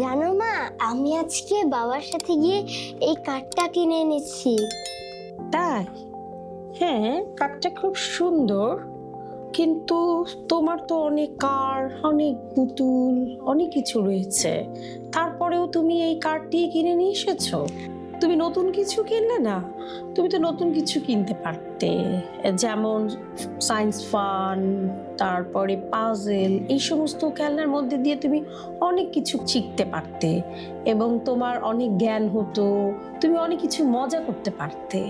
জানো মা, আমি আজকে বাবার সাথে গিয়ে এই কার্ডটা কিনে এনেছি। তাই? হ্যাঁ, কার্ডটা খুব সুন্দর, কিন্তু তোমার তো অনেক কার, অনেক পুতুল, অনেক কিছু রয়েছে, তারপরেও তুমি এই কার্ডটি কিনে নিয়ে এসেছো। তুমি নতুন কিছু কিনলে না? তুমি তো নতুন কিছু কিনতে পারতে, যেমন সায়েন্স ফান, তারপরে পাজেল, এই সমস্ত খেলনার মধ্যে দিয়ে তুমি অনেক কিছু শিখতে পারতে এবং তোমার অনেক জ্ঞান হতো, তুমি অনেক কিছু মজা করতে পারতে।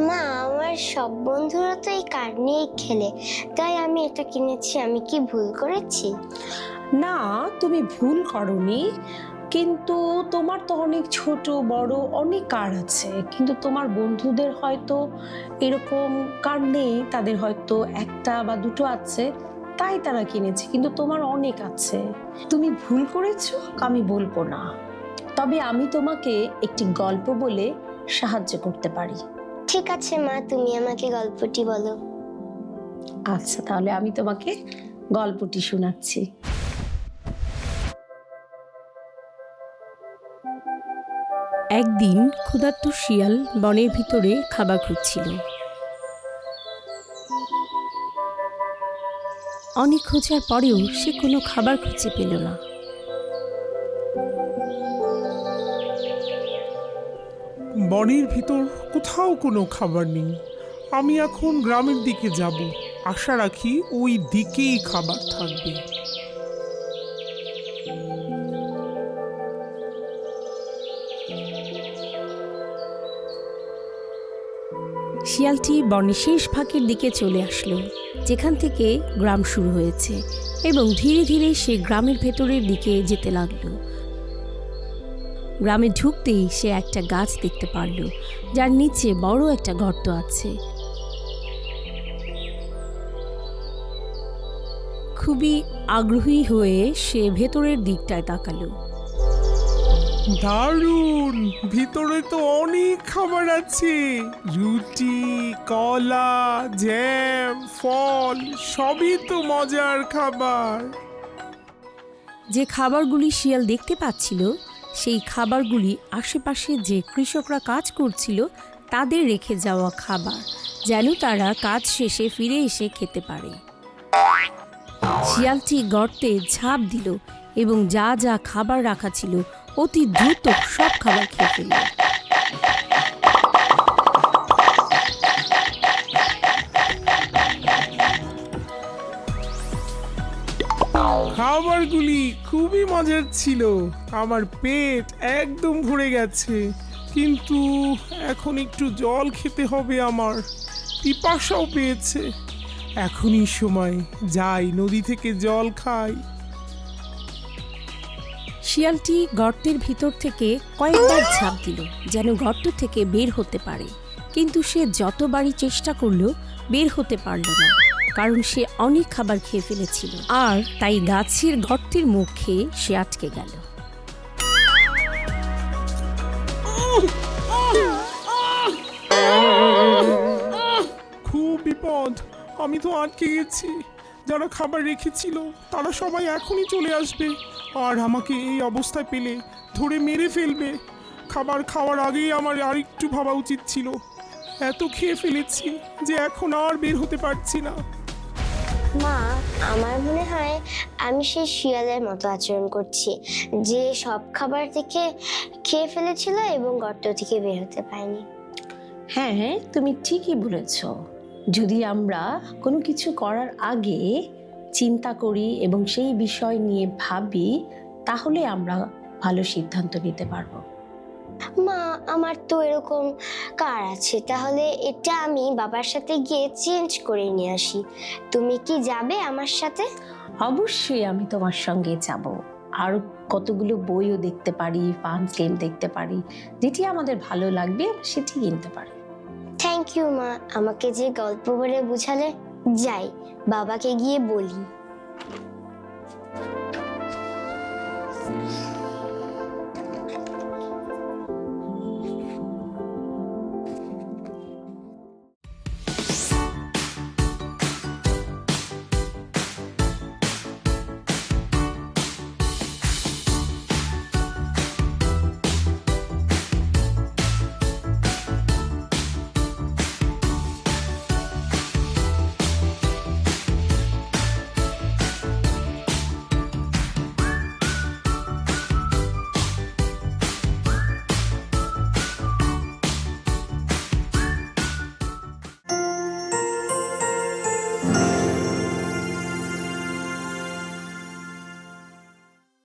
মা, আমার সব বন্ধুরা তো এই কার্ড নিয়ে খেলে, তাই আমি এটা কিনেছি। আমি কি ভুল করেছি? না, তুমি ভুল করনি, কিন্তু তোমার তো অনেক ছোট বড় অনেক কার্ড আছে, কিন্তু তোমার বন্ধুদের হয়তো এরকম কার্ড নেই, তাদের হয়তো একটা বা দুটো আছে, তাই তারা কিনেছে, কিন্তু তোমার অনেক আছে। তুমি ভুল করেছো আমি বলবো না, তবে আমি তোমাকে একটি গল্প বলে সাহায্য করতে পারি। ঠিক আছে মা, তুমি আমাকে গল্পটি বলো। আচ্ছা, তাহলে আমি তোমাকে গল্পটি শোনাচ্ছি। একদিন ক্ষুধার্ত শিয়াল বনের ভিতরে খাবার খুঁজছিল। অনেক খোঁজার পরেও সে কোনো খাবার খুঁজে পেল না। বনের ভিতর কোথাও কোনো খাবার নেই। আমি এখন গ্রামের দিকে যাব, আশা রাখি ওই দিকেই খাবার থাকবে। শিয়ালটি বনের শেষ ফাঁকের দিকে চলে আসলো, যেখান থেকে গ্রাম শুরু হয়েছে, এবং ধীরে ধীরে সে গ্রামের ভেতরের দিকে যেতে লাগলো। গ্রামে ঢুকতেই সে একটা গাছ দেখতে পারল, যার নিচে বড় একটা গর্ত আছে। খুবই আগ্রহী হয়ে সে ভেতরের দিকটায় তাকালো। দারুণ! ভিতরে তো অনেক খাবার আছে, রুটি, কলা, জ্যাম, ফল, সবই তো মজার খাবার। যে খাবারগুলি শিয়াল দেখতে পাচ্ছিল, সেই খাবারগুলি আশেপাশে যে কৃষকরা কাজ করছিল তাদের রেখে যাওয়া খাবার, যেন তারা কাজ শেষে ফিরে এসে খেতে পারে। শিয়ালটি গর্তে ঝাঁপ দিল এবং যা যা খাবার রাখা ছিল অতি দ্রুত সব খাবার খেয়ে ফেলল। খাবারগুলি খুবই মজার ছিল, আমার পেট একদম ভরে গেছে, কিন্তু এখন একটু জল খেতে হবে, আমার পিপাসাও পেয়েছে। এখনই সময়, যাই নদী থেকে জল খাই। শিয়ালটি গর্তের ভিতর থেকে কয়েকবার ঝাঁপ দিল যেন গর্ত থেকে বের হতে পারে, কিন্তু সে যতবারই চেষ্টা করলো বের হতে পারল না, কারণ সে অনেক খাবার খেয়ে ফেলেছিল, আর তাই গাছের গর্তের মুখ খেয়ে সে আটকে গেল। খুব বিপদ, আমি তো আটকে গেছি। যারা খাবার রেখেছিল তারা সবাই এখনই চলে আসবে, আর আমাকে এই অবস্থায় পেলে ধরে মেরে ফেলবে। খাবার খাওয়ার আগেই আমার আরেকটু ভাবা উচিত ছিল। এত খেয়ে ফেলেছি যে এখন আর বের হতে পারছি না। মা, আমার মনে হয় আমি সেই শিয়ালের মতো আচরণ করছি, যে সব খাবার থেকে খেয়ে ফেলেছিল এবং গর্ত থেকে বের হতে পারেনি। হ্যাঁ, তুমি ঠিকই বলেছ। যদি আমরা কোনো কিছু করার আগে চিন্তা করি এবং সেই বিষয় নিয়ে ভাবি, তাহলে আমরা ভালো সিদ্ধান্ত নিতে পারবো। মা, আমার তো এরকম কার আছে, তাহলে এটা আমি বাবার সাথে গিয়ে চেঞ্জ করে নিয়ে আসি। তুমি কি যাবে আমার সাথে? অবশ্যই আমি তোমার সঙ্গে যাব। আর কতগুলো বইও দেখতে পারি, ফান গেম দেখতে পারি, যেটি আমাদের ভালো লাগবে সেটি কিনতে পারি। থ্যাংক ইউ মা, আমাকে যে গল্প বলে বুঝালে। যাই, বাবাকে গিয়ে বলি।